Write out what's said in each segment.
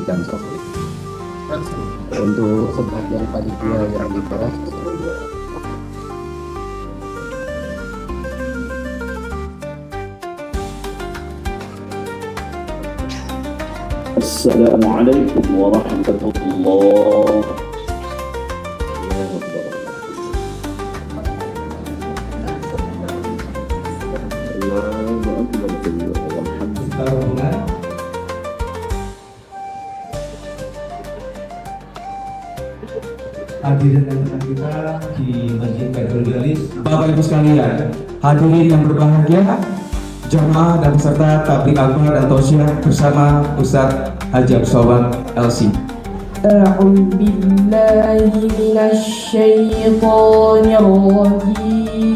ikan sop. Untuk sebagian panitia yang di teras, Assalamualaikum warahmatullahi. Hadirin dan teman kita di Masjid Baitul Galis, Bapak Ibu sekalian, hadirin yang berbahagia, jamaah dan peserta tabligh akbar dan tausiah bersama Ustadz Haji Abdul Somad LC. أعوذ بالله من الشيطان الرجيم.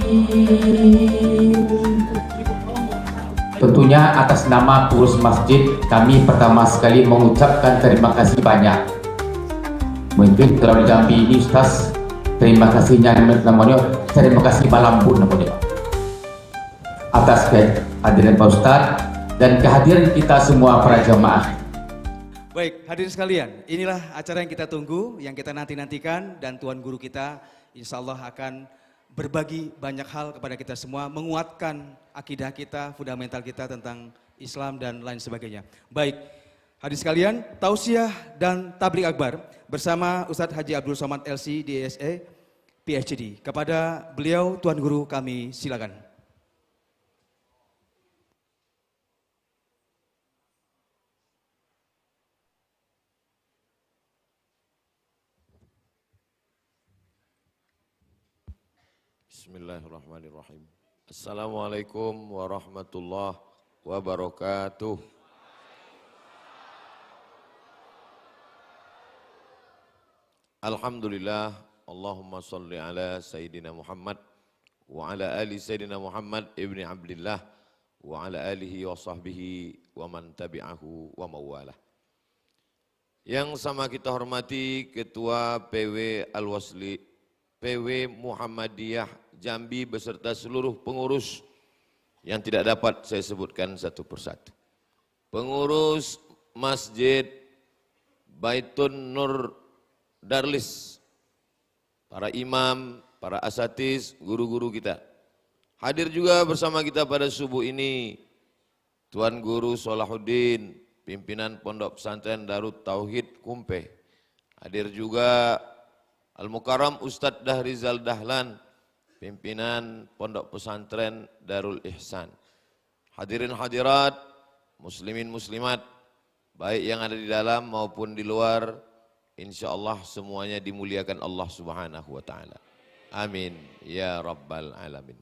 Tentunya atas nama pengurus masjid, kami pertama sekali mengucapkan terima kasih banyak. Mungkin kalau di Jambi ini Ustaz, terima kasihnya namanya, terima kasih balambun namanya, atas kehadiran Pak Ustaz dan kehadiran kita semua para jamaah. Baik, hadirin sekalian, inilah acara yang kita tunggu, yang kita nanti-nantikan, dan Tuan Guru kita insya Allah akan berbagi banyak hal kepada kita semua, menguatkan akidah kita, fundamental kita tentang Islam dan lain sebagainya. Baik, hadirin sekalian, tausiah dan tabligh akbar bersama Ustadz Haji Abdul Somad LC DSE PhD. Kepada beliau Tuan Guru kami silakan. Bismillahirrahmanirrahim. Assalamualaikum warahmatullahi wabarakatuh. Alhamdulillah, Allahumma salli ala Sayyidina Muhammad wa ala ali Sayyidina Muhammad ibni Abdillah wa ala alihi wa sahbihi wa man tabi'ahu wa mawalah. Yang sama kita hormati Ketua PW Al-Wasli, PW Muhammadiyah Jambi beserta seluruh pengurus yang tidak dapat saya sebutkan satu persatu. Pengurus Masjid Baitun Nur Darlis, para imam, para asatiz, guru-guru kita. Hadir juga bersama kita pada subuh ini Tuan Guru Solahuddin, pimpinan Pondok Pesantren Darut Tauhid Kumpe. Hadir juga Al-Mukarram Ustadz Dahrizal Dahlan, pimpinan Pondok Pesantren Darul Ihsan. Hadirin hadirat, muslimin muslimat, baik yang ada di dalam maupun di luar, insya Allah semuanya dimuliakan Allah Subhanahu wa Ta'ala. Amin ya Rabbal Alamin.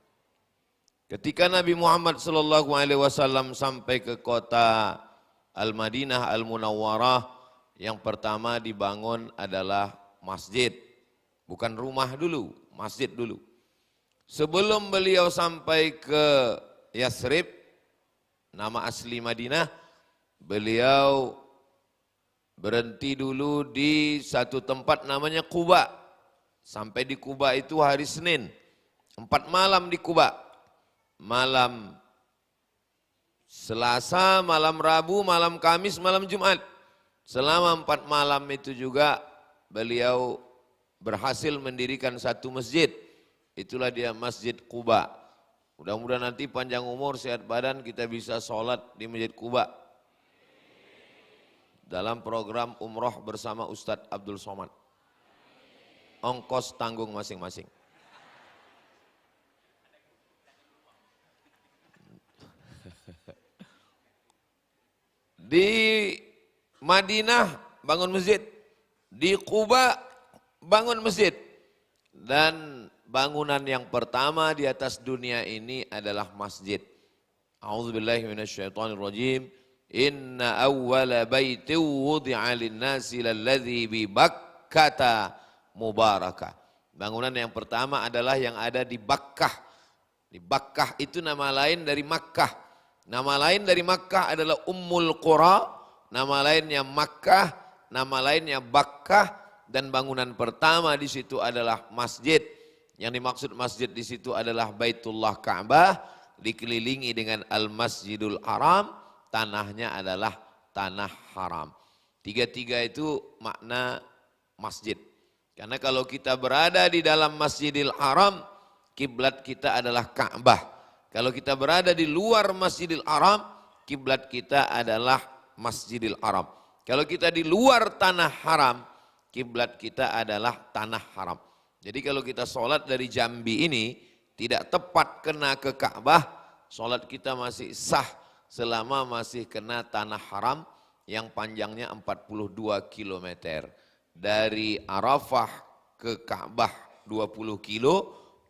Ketika Nabi Muhammad sallallahu alaihi wasallam sampai ke kota Al-Madinah Al-Munawwarah, yang pertama dibangun adalah masjid. Bukan rumah dulu, masjid dulu. Sebelum beliau sampai ke Yasrib, nama asli Madinah, beliau berhenti dulu di satu tempat namanya Quba. Sampai di Quba itu hari Senin. 4 malam di Quba. Malam Selasa, malam Rabu, malam Kamis, malam Jumat. Selama 4 malam itu juga beliau berhasil mendirikan satu masjid. Itulah dia Masjid Quba. Mudah-mudahan nanti panjang umur, sehat badan, kita bisa sholat di Masjid Quba dalam program umroh bersama Ustadz Abdul Somad. Ongkos tanggung masing-masing. Di Madinah bangun masjid, di Quba bangun masjid, dan bangunan yang pertama di atas dunia ini adalah masjid. A'udzubillahi minasyaitonirrajim. Inna awwala baitin wudi'a lin-nasi lalladzi bi Bakkata mubarakah. Bangunan yang pertama adalah yang ada di Bakkah. Di Bakkah itu nama lain dari Makkah. Nama lain dari Makkah adalah Ummul Qura, nama lainnya Makkah, nama lainnya Bakkah, dan bangunan pertama di situ adalah masjid. Yang dimaksud masjid di situ adalah Baitullah Ka'bah, dikelilingi dengan Al-Masjidul Haram. Tanahnya adalah tanah haram. Tiga-tiga itu makna masjid. Karena kalau kita berada di dalam Masjidil Haram, kiblat kita adalah Ka'bah. Kalau kita berada di luar Masjidil Haram, kiblat kita adalah Masjidil Haram. Kalau kita di luar tanah haram, kiblat kita adalah tanah haram. Jadi kalau kita sholat dari Jambi ini tidak tepat kena ke Ka'bah, sholat kita masih sah selama masih kena tanah haram yang panjangnya 42 km. Dari Arafah ke Ka'bah 20 kilo,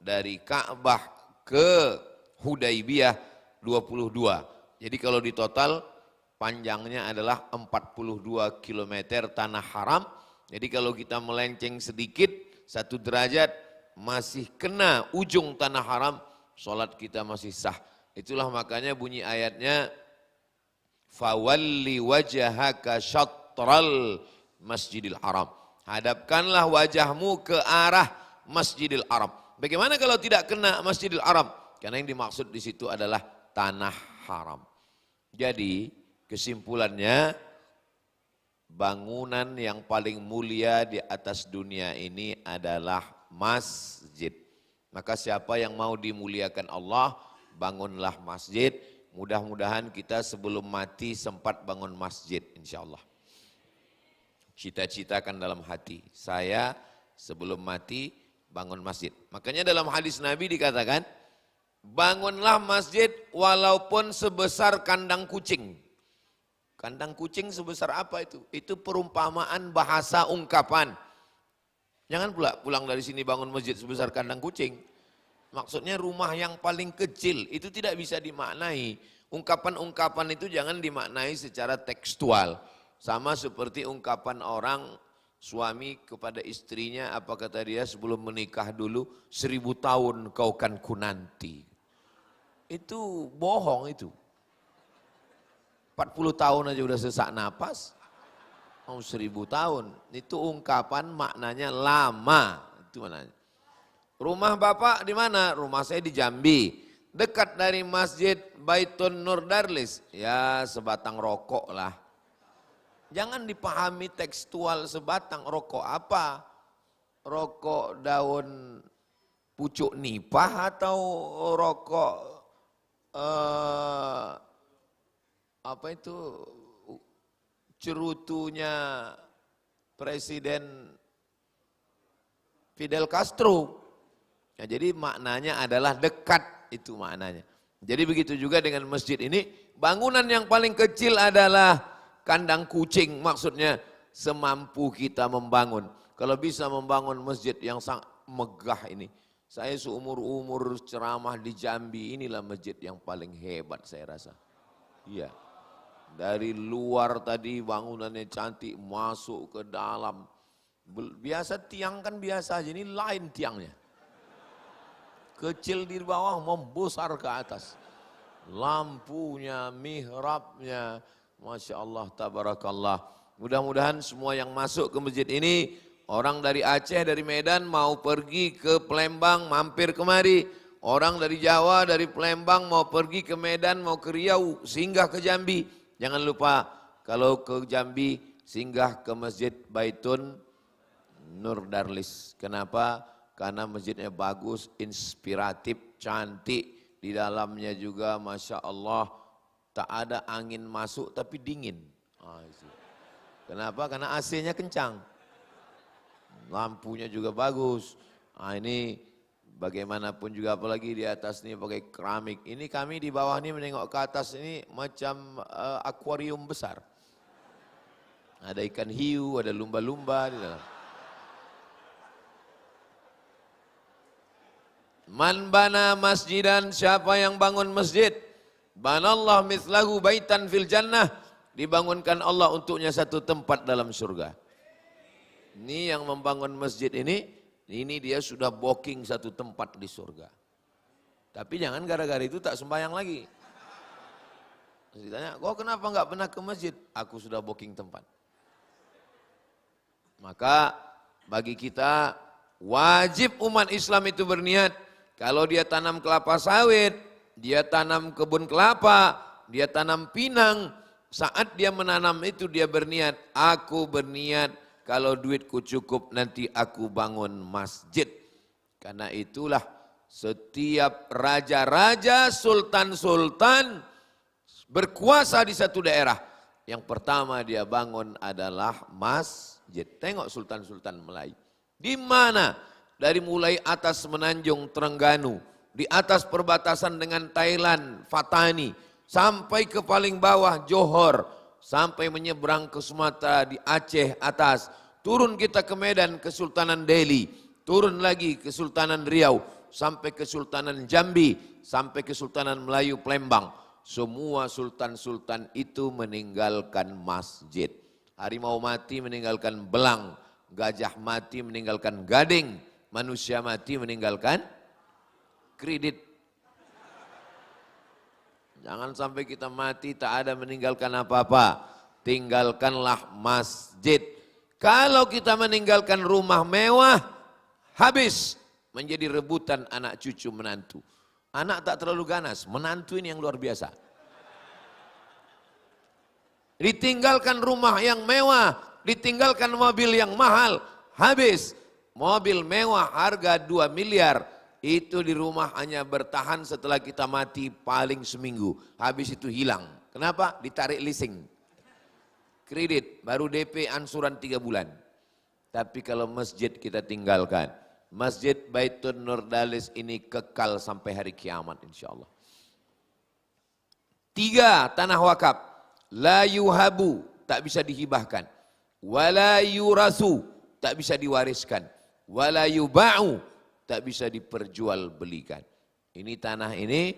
dari Ka'bah ke Hudaibiyah 22. Jadi kalau di total panjangnya adalah 42 km tanah haram. Jadi kalau kita melenceng sedikit 1 derajat masih kena ujung tanah haram, sholat kita masih sah. Itulah makanya bunyi ayatnya, fawalli wajhaka syatral Masjidil Haram. Hadapkanlah wajahmu ke arah Masjidil Haram. Bagaimana kalau tidak kena Masjidil Haram? Karena yang dimaksud di situ adalah tanah haram. Jadi kesimpulannya, bangunan yang paling mulia di atas dunia ini adalah masjid. Maka siapa yang mau dimuliakan Allah, bangunlah masjid. Mudah-mudahan kita sebelum mati sempat bangun masjid, insya Allah. Cita-citakan dalam hati, saya sebelum mati bangun masjid. Makanya dalam hadis Nabi dikatakan, bangunlah masjid walaupun sebesar kandang kucing. Kandang kucing sebesar apa itu? Itu perumpamaan bahasa ungkapan. Jangan pula pulang dari sini bangun masjid sebesar kandang kucing. Maksudnya rumah yang paling kecil, itu tidak bisa dimaknai. Ungkapan-ungkapan itu jangan dimaknai secara tekstual. Sama seperti ungkapan orang, suami kepada istrinya, apa kata dia sebelum menikah dulu, 1000 tahun kau kan kunanti. Itu bohong itu. 40 tahun aja udah sesak napas. Mau 1000 tahun. Itu ungkapan maknanya lama. Itu maknanya. Rumah bapak di mana? Rumah saya di Jambi. Dekat dari Masjid Baitun Nur Darlis. Ya sebatang rokok lah. Jangan dipahami tekstual sebatang rokok apa? Rokok daun pucuk nipah atau rokok apa itu cerutunya Presiden Fidel Castro. Ya, jadi maknanya adalah dekat, itu maknanya. Jadi begitu juga dengan masjid ini, bangunan yang paling kecil adalah kandang kucing, maksudnya semampu kita membangun. Kalau bisa membangun masjid yang sangat megah ini. Saya seumur-umur ceramah di Jambi, inilah masjid yang paling hebat saya rasa. Iya. Dari luar tadi bangunannya cantik, masuk ke dalam. Biasa tiang kan biasa aja, ini lain tiangnya. Kecil di bawah, membesar ke atas. Lampunya, mihrabnya, Masya Allah, tabarakallah. Mudah-mudahan semua yang masuk ke masjid ini, orang dari Aceh, dari Medan mau pergi ke Palembang, mampir kemari. Orang dari Jawa, dari Palembang mau pergi ke Medan, mau ke Riau, singgah ke Jambi. Jangan lupa kalau ke Jambi, singgah ke Masjid Baitun Nur Darlis. Kenapa? Karena masjidnya bagus, inspiratif, cantik. Di dalamnya juga Masya Allah, tak ada angin masuk tapi dingin. Kenapa? Karena AC-nya kencang. Lampunya juga bagus. Ini bagaimanapun juga, apalagi di atas ini pakai keramik. Ini kami di bawah ini menengok ke atas ini macam akuarium besar. Ada ikan hiu, ada lumba-lumba di dalam. Man bana masjidan, siapa yang bangun masjid, banallah mithlahu baitan fil jannah, dibangunkan Allah untuknya satu tempat dalam surga. Ini yang membangun masjid ini dia sudah booking satu tempat di surga. Tapi jangan gara-gara itu tak sembahyang lagi. Terus ditanya, kok kenapa enggak pernah ke masjid? Aku sudah booking tempat. Maka bagi kita wajib umat Islam itu berniat, kalau dia tanam kelapa sawit, dia tanam kebun kelapa, dia tanam pinang, Saat dia menanam itu dia berniat, aku berniat kalau duitku cukup nanti aku bangun masjid. Karena itulah setiap raja-raja, sultan-sultan berkuasa di satu daerah, yang pertama dia bangun adalah masjid. Tengok sultan-sultan Melayu. Di mana? Dari mulai atas menanjung Terengganu, di atas perbatasan dengan Thailand, Fatani, sampai ke paling bawah Johor, sampai menyeberang ke Sumatera di Aceh atas, turun kita ke Medan, Kesultanan Delhi, turun lagi Kesultanan Riau, sampai Kesultanan Jambi, sampai Kesultanan Melayu Palembang. Semua sultan-sultan itu meninggalkan masjid. Harimau mati meninggalkan belang, gajah mati meninggalkan gading, manusia mati meninggalkan kredit. Jangan sampai kita mati tak ada meninggalkan apa-apa. Tinggalkanlah masjid. Kalau kita meninggalkan rumah mewah, habis menjadi rebutan anak cucu menantu. Anak tak terlalu ganas, menantu ini yang luar biasa. Ditinggalkan rumah yang mewah, ditinggalkan mobil yang mahal, habis. Mobil mewah harga 2 miliar, itu di rumah hanya bertahan setelah kita mati paling seminggu. Habis itu hilang. Kenapa? Ditarik leasing. Kredit, baru DP ansuran 3 bulan. Tapi kalau masjid kita tinggalkan. Masjid Baitun Nurdalis ini kekal sampai hari kiamat insya Allah. 3, tanah wakaf. La yuhabu, tak bisa dihibahkan. Wala yurasu, tak bisa diwariskan. Wala yuba'u, tak bisa diperjualbelikan. Ini tanah ini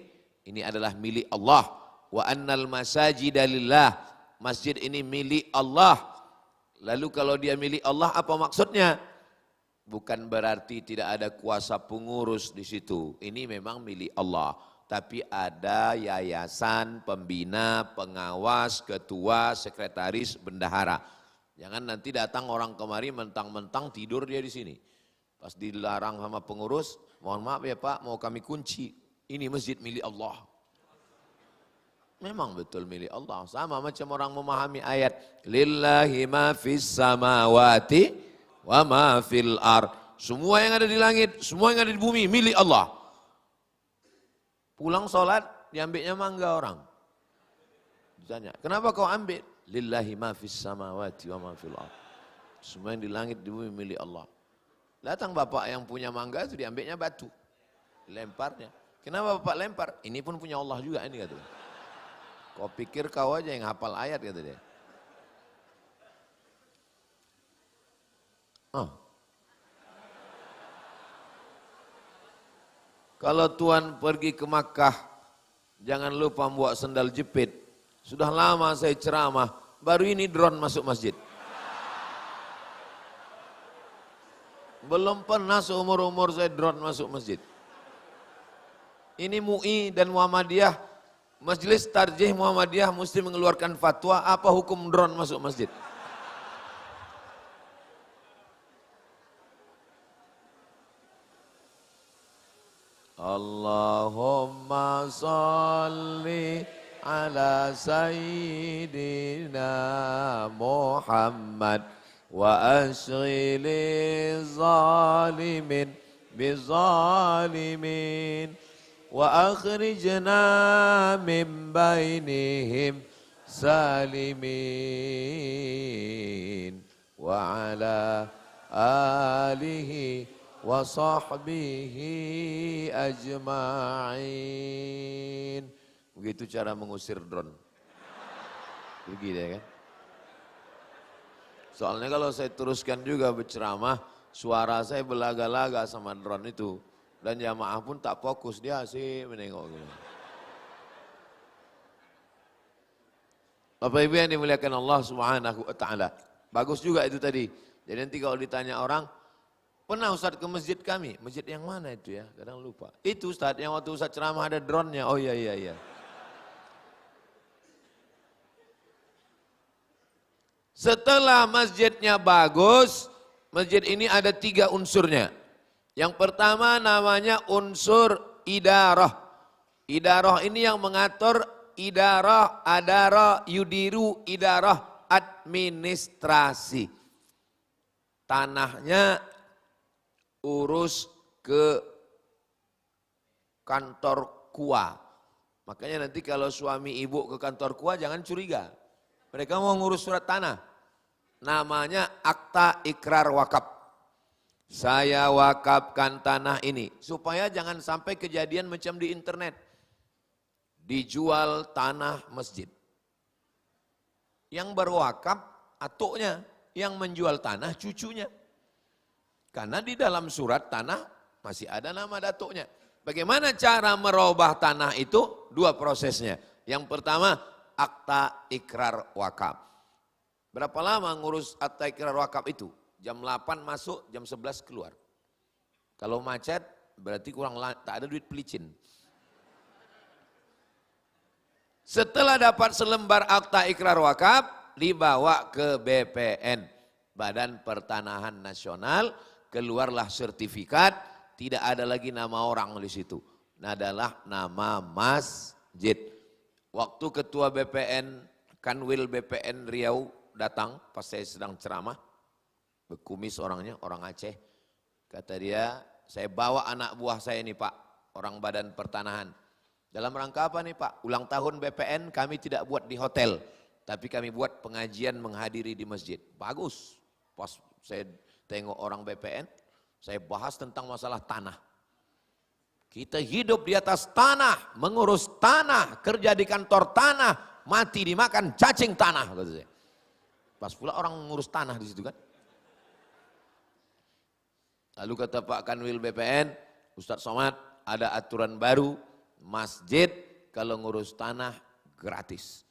adalah milik Allah. Wa annal masajida lillah, masjid ini milik Allah. Lalu kalau dia milik Allah apa maksudnya? Bukan berarti tidak ada kuasa pengurus di situ. Ini memang milik Allah. Tapi ada yayasan, pembina, pengawas, ketua, sekretaris, bendahara. Jangan nanti datang orang kemari mentang-mentang tidur dia di sini. Pas dilarang sama pengurus, mohon maaf ya Pak, mau kami kunci. Ini masjid milik Allah. Memang betul milik Allah. Sama macam orang memahami ayat. Lillahi ma fis samawati wa ma fil ar. Semua yang ada di langit, semua yang ada di bumi milik Allah. Pulang sholat, diambilnya mangga orang. Ditanya, kenapa kau ambil? Lillahi ma fis samawati wa ma fil ar. Semua yang di langit di bumi milik Allah. Datang bapak yang punya mangga itu diambilnya batu. Lemparnya. Kenapa bapak lempar? Ini pun punya Allah juga ini katanya. Kau pikir kau aja yang hafal ayat kata dia. Kalau Tuan pergi ke Makkah, jangan lupa bawa sendal jepit. Sudah lama saya ceramah, baru ini drone masuk masjid. Belum pernah seumur-umur saya drone masuk masjid. Ini MUI dan Muhammadiyah, Majelis Tarjih Muhammadiyah mesti mengeluarkan fatwa apa hukum drone masuk masjid. Allahumma salli ala sayyidina Muhammad wa ashghili zalimin bizalimin wa akhrijna min bainihim salimin wa ala alihi wa sahbihi ajma'in. Begitu cara mengusir drone. Begitu ya kan? Soalnya kalau saya teruskan juga berceramah, suara saya belaga-laga sama drone itu. Dan jamaah pun tak fokus, dia sih menengok gitu. Bapak Ibu yang dimuliakan Allah Subhanahu wa taala. Bagus juga itu tadi. Jadi nanti kalau ditanya orang, pernah Ustaz ke masjid kami? Masjid yang mana itu ya? Kadang lupa. Itu Ustaz yang waktu Ustaz ceramah ada drone-nya. Oh iya. Setelah masjidnya bagus, masjid ini ada 3 unsurnya. Yang pertama namanya unsur idarah. Idarah ini yang mengatur idarah, adara, yudiru, idarah, administrasi. Tanahnya urus ke kantor KUA. Makanya nanti kalau suami ibu ke kantor KUA jangan curiga. Mereka mau ngurus surat tanah. Namanya akta ikrar wakaf. Saya wakafkan tanah ini. Supaya jangan sampai kejadian macam di internet. Dijual tanah masjid. Yang berwakaf atuknya. Yang menjual tanah cucunya. Karena di dalam surat tanah masih ada nama datuknya. Bagaimana cara merubah tanah itu? Dua prosesnya. Yang pertama, akta ikrar wakaf. Berapa lama ngurus akta ikrar wakaf itu? Jam 8 masuk, jam 11 keluar. Kalau macet, berarti tak ada duit pelicin. Setelah dapat selembar akta ikrar wakaf, dibawa ke BPN, Badan Pertanahan Nasional, keluarlah sertifikat, tidak ada lagi nama orang di situ. Adalah nama masjid. Waktu ketua BPN, Kanwil BPN Riau datang pas saya sedang ceramah, bekumis orangnya, orang Aceh. Kata dia, saya bawa anak buah saya nih Pak, orang Badan Pertanahan. Dalam rangka apa nih Pak? Ulang tahun BPN kami tidak buat di hotel, tapi kami buat pengajian menghadiri di masjid. Bagus. Pas saya tengok orang BPN, saya bahas tentang masalah tanah. Kita hidup di atas tanah, mengurus tanah, kerja di kantor tanah, mati dimakan cacing tanah. Pas pula orang mengurus tanah di situ kan. Lalu kata Pak Kanwil BPN, Ustadz Somad, ada aturan baru, masjid kalau ngurus tanah gratis.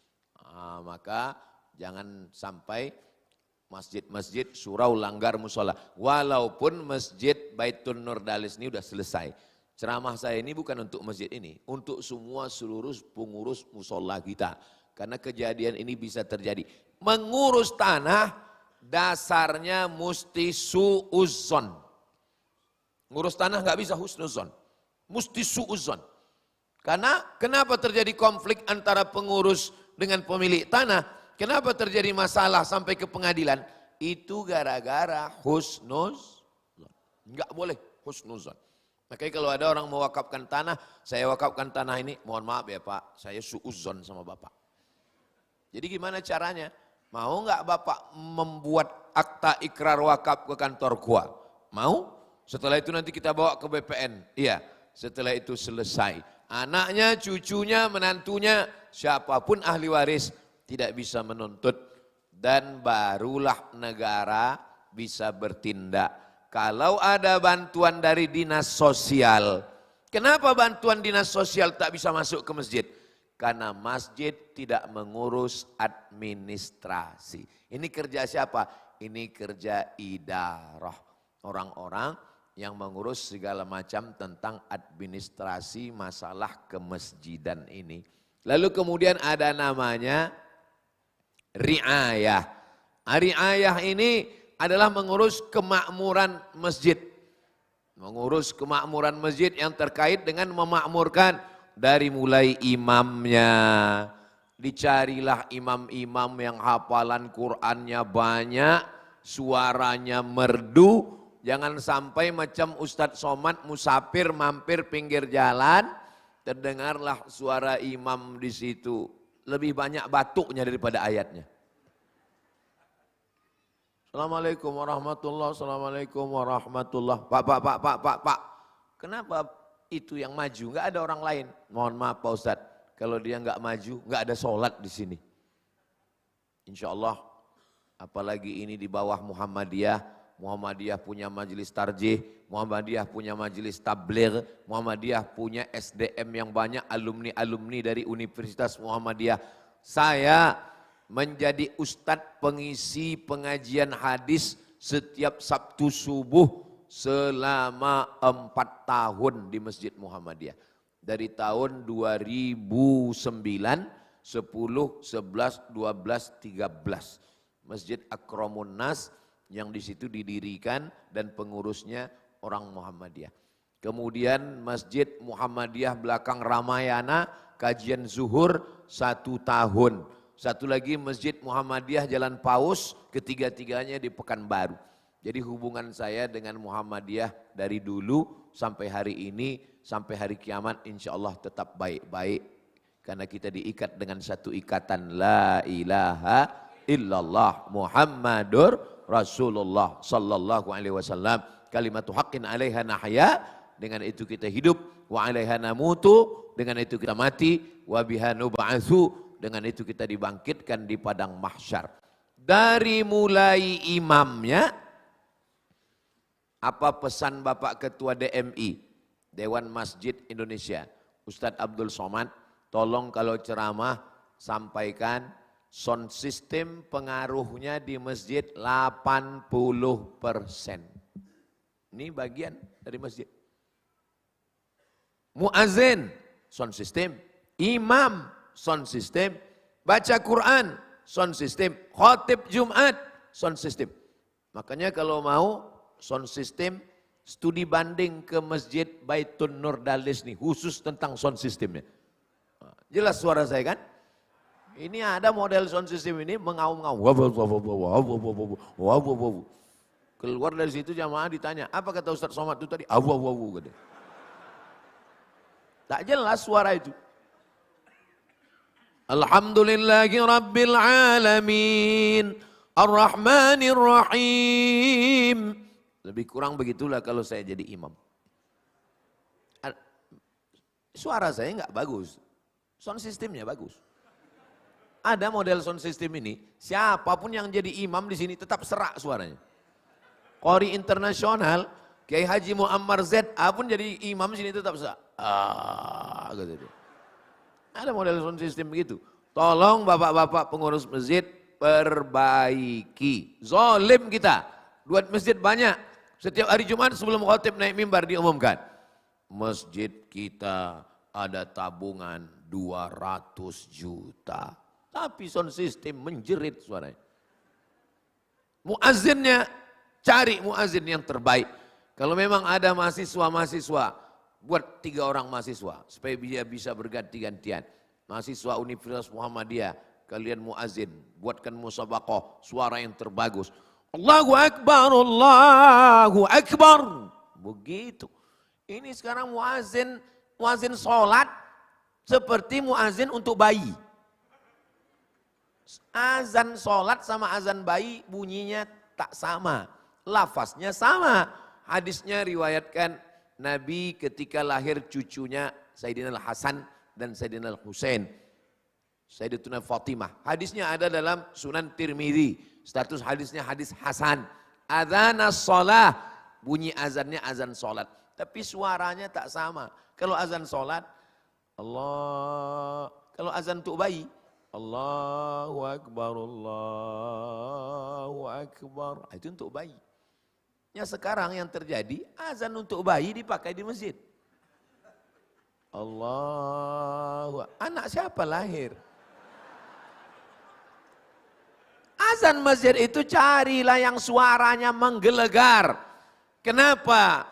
Maka jangan sampai masjid-masjid surau langgar musola. Walaupun masjid Baitul Nurdalis ini udah selesai. Ceramah saya ini bukan untuk masjid ini, untuk semua seluruh pengurus musola kita. Karena kejadian ini bisa terjadi. Mengurus tanah dasarnya mesti su'uzzon. Ngurus tanah nggak bisa husnuzon, mesti su'uzzon. Karena kenapa terjadi konflik antara pengurus dengan pemilik tanah? Kenapa terjadi masalah sampai ke pengadilan? Itu gara-gara husnuzon. Nggak boleh husnuzon. Makanya kalau ada orang mewakafkan tanah, saya wakafkan tanah ini, mohon maaf ya Pak, saya su'uzzon sama Bapak. Jadi gimana caranya? Mau nggak Bapak membuat akta ikrar wakaf ke kantor KUA? Mau? Setelah itu nanti kita bawa ke BPN. Iya, setelah itu selesai. Anaknya, cucunya, menantunya, siapapun ahli waris tidak bisa menuntut. Dan barulah negara bisa bertindak. Kalau ada bantuan dari dinas sosial. Kenapa bantuan dinas sosial tak bisa masuk ke masjid? Karena masjid tidak mengurus administrasi. Ini kerja siapa? Ini kerja idarah. Orang-orang yang mengurus segala macam tentang administrasi masalah kemasjidan ini. Lalu kemudian ada namanya riayah. Riayah ini adalah mengurus kemakmuran masjid. Mengurus kemakmuran masjid yang terkait dengan memakmurkan dari mulai imamnya. Dicarilah imam-imam yang hafalan Qur'annya banyak, suaranya merdu. Jangan sampai macam Ustadz Somad musafir mampir pinggir jalan, terdengarlah suara imam di situ. Lebih banyak batuknya daripada ayatnya. Assalamualaikum warahmatullahi wabarakatuh. Assalamualaikum warahmatullahi wabarakatuh. Pak. Kenapa itu yang maju? Enggak ada orang lain. Mohon maaf Pak Ustadz. Kalau dia enggak maju, enggak ada sholat di sini. Insya Allah, apalagi ini di bawah Muhammadiyah. Muhammadiyah punya majelis tarjih. Muhammadiyah punya majelis tabligh. Muhammadiyah punya SDM yang banyak, alumni-alumni dari Universitas Muhammadiyah. Saya menjadi ustadz pengisi pengajian hadis setiap Sabtu subuh selama 4 tahun di Masjid Muhammadiyah. Dari tahun 2009, 10, 11, 12, 13. Masjid Akramun Nas yang di situ didirikan dan pengurusnya orang Muhammadiyah. Kemudian Masjid Muhammadiyah belakang Ramayana, kajian zuhur 1 tahun. Satu lagi Masjid Muhammadiyah Jalan Paus, ketiga-tiganya di Pekanbaru. Jadi hubungan saya dengan Muhammadiyah dari dulu sampai hari ini, sampai hari kiamat insya Allah tetap baik-baik. Karena kita diikat dengan satu ikatan la ilaha illallah Muhammadur Rasulullah sallallahu alaihi wasallam. Kalimatu haqqin 'alaiha nahya, dengan itu kita hidup, wa 'alaiha namutu, dengan itu kita mati, wa biha nub'atsu, dengan itu kita dibangkitkan di padang mahsyar. Dari mulai imamnya, apa pesan Bapak Ketua DMI, Dewan Masjid Indonesia, Ustadz Abdul Somad, tolong kalau ceramah sampaikan sound system pengaruhnya di masjid 80%. Ini bagian dari masjid. Muazzin, sound system. Imam, sound system. Baca Quran, sound system. Khatib Jumat, sound system. Makanya kalau mau sound system, studi banding ke Masjid Baitun Nur Dalis nih, khusus tentang sound systemnya. Jelas suara saya kan? Ini ada model sound system ini mengaum-ngaum. Keluar dari situ jamaah ditanya, apa kata Ustaz Somad itu tadi? Awu. Tak jelas suara itu. Alhamdulillahi Rabbil Alamin, Ar-Rahmanir Rahim. Lebih kurang begitulah kalau saya jadi imam. Suara saya enggak bagus, sound systemnya bagus. Ada model sound system ini, siapapun yang jadi imam di sini tetap serak suaranya. Qori internasional, Kiai Haji Muammar ZA pun jadi imam sini tetap serak. Gitu. Ada model sound system begitu. Tolong bapak-bapak pengurus masjid perbaiki. Zolim kita, buat masjid banyak. Setiap hari Jumat sebelum khatib naik mimbar diumumkan, masjid kita ada tabungan 200 juta. Tapi sound system menjerit suaranya. Muazzinnya, cari muazzin yang terbaik. Kalau memang ada mahasiswa-mahasiswa, buat 3 orang mahasiswa supaya dia bisa berganti-gantian. Mahasiswa Universitas Muhammadiyah, kalian muazzin, buatkan musabaqah suara yang terbagus. Allahu Akbar, Allahu Akbar. Begitu. Ini sekarang muazzin sholat seperti muazzin untuk bayi. Azan sholat sama azan bayi bunyinya tak sama, lafaznya sama. Hadisnya riwayatkan Nabi ketika lahir cucunya Sayyidina Al-Hasan dan Sayyidina Al-Husain, Sayyidatuna Fatimah. Hadisnya ada dalam Sunan Tirmidzi, status hadisnya hadis Hasan. Adzanas shalah, bunyi azannya azan sholat, tapi suaranya tak sama. Kalau azan sholat, Allah. Kalau azan untuk bayi, Allahu Akbar, Allahu Akbar. Itu untuk bayi. Ya sekarang yang terjadi, azan untuk bayi dipakai di masjid. Allahu, anak siapa lahir? Azan masjid itu carilah yang suaranya menggelegar. Kenapa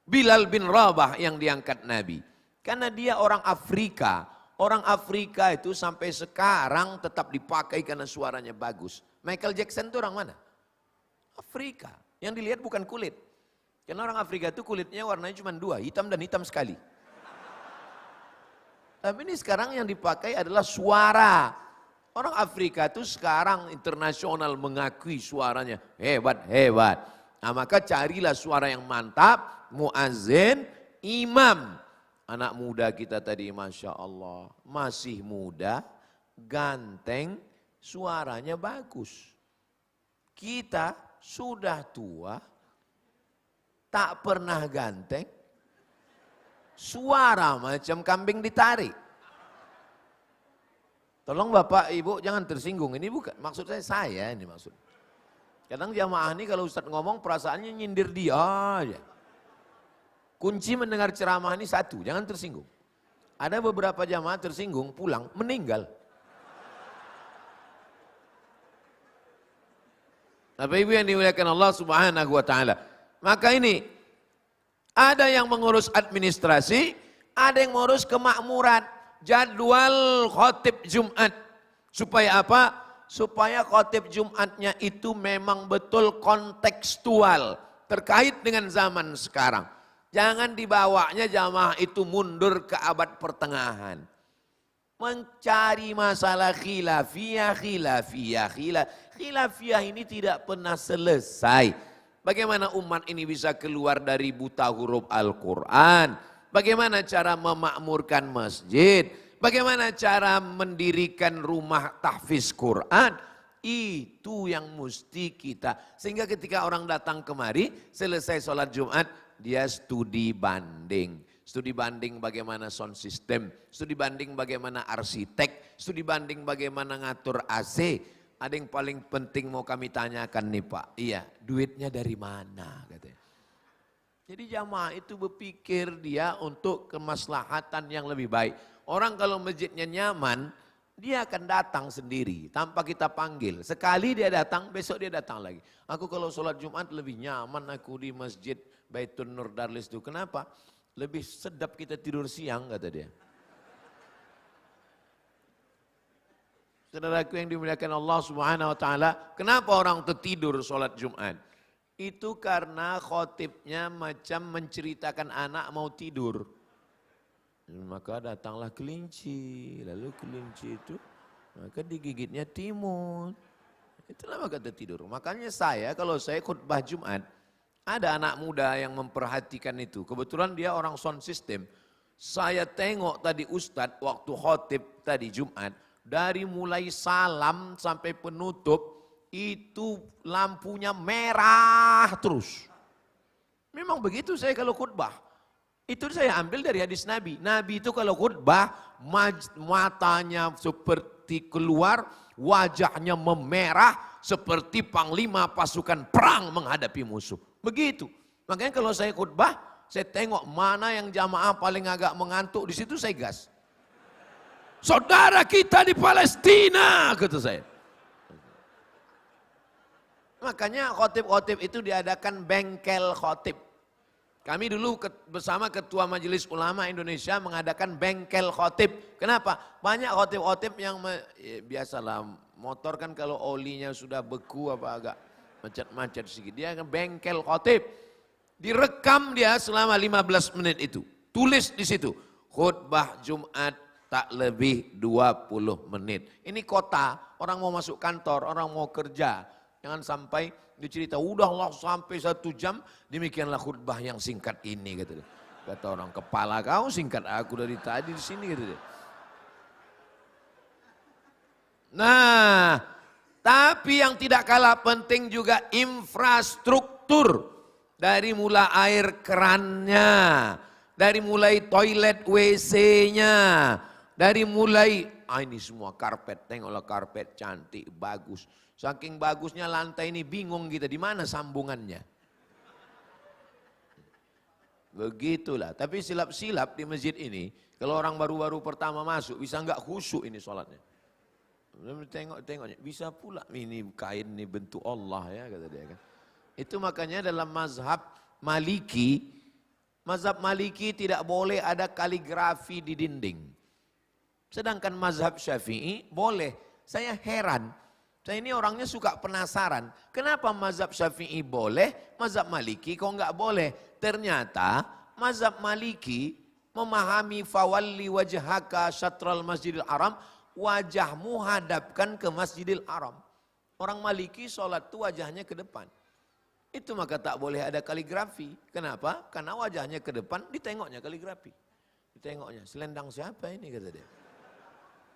Bilal bin Rabah yang diangkat Nabi? Karena dia orang Afrika. Orang Afrika itu sampai sekarang tetap dipakai karena suaranya bagus. Michael Jackson itu orang mana? Afrika. Yang dilihat bukan kulit. Karena orang Afrika itu kulitnya warnanya cuma 2, hitam dan hitam sekali. Tapi ini sekarang yang dipakai adalah suara. Orang Afrika itu sekarang internasional mengakui suaranya hebat-hebat. Nah, maka carilah suara yang mantap, muazzin, imam. Anak muda kita tadi Masya Allah, masih muda, ganteng, suaranya bagus. Kita sudah tua, tak pernah ganteng, suara macam kambing ditarik. Tolong Bapak Ibu jangan tersinggung, ini bukan maksud saya ini maksud. Kadang jamaah ini kalau Ustadz ngomong perasaannya nyindir dia aja. Kunci mendengar ceramah ini satu, jangan tersinggung. Ada beberapa jamaah tersinggung, pulang, meninggal. Bapak Ibu yang dimuliakan Allah Subhanahu wa taala. Maka ini ada yang mengurus administrasi, ada yang mengurus kemakmuran. jadwal khotib Jumat. Supaya apa? Supaya khotib Jumatnya itu memang betul kontekstual. Terkait dengan zaman sekarang. Jangan dibawanya jamaah itu mundur ke abad pertengahan. Mencari masalah khilafiyah ini tidak pernah selesai. Bagaimana umat ini bisa keluar dari buta huruf Al-Quran? Bagaimana cara memakmurkan masjid? Bagaimana cara mendirikan rumah tahfiz Quran? Itu yang mesti kita. Sehingga ketika orang datang kemari, selesai sholat Jumat, dia studi banding. Studi banding bagaimana sound system, studi banding bagaimana arsitek, studi banding bagaimana ngatur AC. Ada yang paling penting mau kami tanyakan nih Pak, iya duitnya dari mana katanya. Jadi jamaah itu berpikir dia untuk kemaslahatan yang lebih baik. Orang kalau masjidnya nyaman, dia akan datang sendiri tanpa kita panggil. Sekali dia datang, besok dia datang lagi. Aku kalau sholat Jumat lebih nyaman aku di masjid Baitun Nur Darlis itu. Kenapa? Lebih sedap kita tidur siang kata dia. Saudaraku yang dimuliakan Allah Subhanahu wa taala, kenapa orang tertidur sholat Jumat? Itu karena khotibnya macam menceritakan anak mau tidur. Maka datanglah kelinci, lalu kelinci itu maka digigitnya timut. Itulah maka tertidur. Makanya saya kalau saya khutbah Jumat, ada anak muda yang memperhatikan itu. Kebetulan dia orang sound system. Saya tengok tadi Ustadz waktu khotib tadi Jumat. Dari mulai salam sampai penutup itu lampunya merah terus. Memang begitu saya kalau khutbah. Itu saya ambil dari hadis Nabi. Nabi itu kalau khutbah matanya seperti keluar, wajahnya memerah seperti panglima pasukan perang menghadapi musuh. Begitu. Makanya kalau saya khutbah, saya tengok mana yang jamaah paling agak mengantuk, di situ saya gas. Saudara kita di Palestina, kata saya. Makanya khotib-khotib itu diadakan bengkel khotib. Kami dulu bersama Ketua Majelis Ulama Indonesia mengadakan bengkel khotib. Kenapa? Banyak khotib-khotib yang biasalah motor kan kalau olinya sudah beku apa agak macet-macet sedikit. Dia kan bengkel khotib. Direkam dia selama 15 menit itu. Tulis di situ. Khutbah Jumat tak lebih 20 menit. Ini kota, orang mau masuk kantor, orang mau kerja. Jangan sampai dicerita, udahlah sampai 1 jam, demikianlah khutbah yang singkat ini. Kata orang, kepala kau singkat aku dari tadi di sini. Nah, tapi yang tidak kalah penting juga infrastruktur. Dari mulai air kerannya, dari mulai toilet WC-nya, dari mulai, ini semua karpet, tengoklah karpet cantik, bagus. Saking bagusnya lantai ini bingung kita, di mana sambungannya. Begitulah, tapi silap-silap di masjid ini, kalau orang baru-baru pertama masuk, bisa enggak khusyuk ini sholatnya. Tengok-tengoknya, bisa pula ini kain ini bentuk Allah ya, kata dia kan. Itu makanya dalam mazhab Maliki tidak boleh ada kaligrafi di dinding. Sedangkan mazhab Syafi'i boleh. Saya heran. Saya ini orangnya suka penasaran. Kenapa mazhab Syafi'i boleh, mazhab Maliki kok enggak boleh? Ternyata mazhab Maliki memahami fawalli wajhaka syatral masjidil haram, wajahmu hadapkan ke masjidil haram. Orang Maliki sholat itu wajahnya ke depan. Itu maka tak boleh ada kaligrafi. Kenapa? Karena wajahnya ke depan, ditengoknya kaligrafi. Ditengoknya, selendang siapa ini kata dia.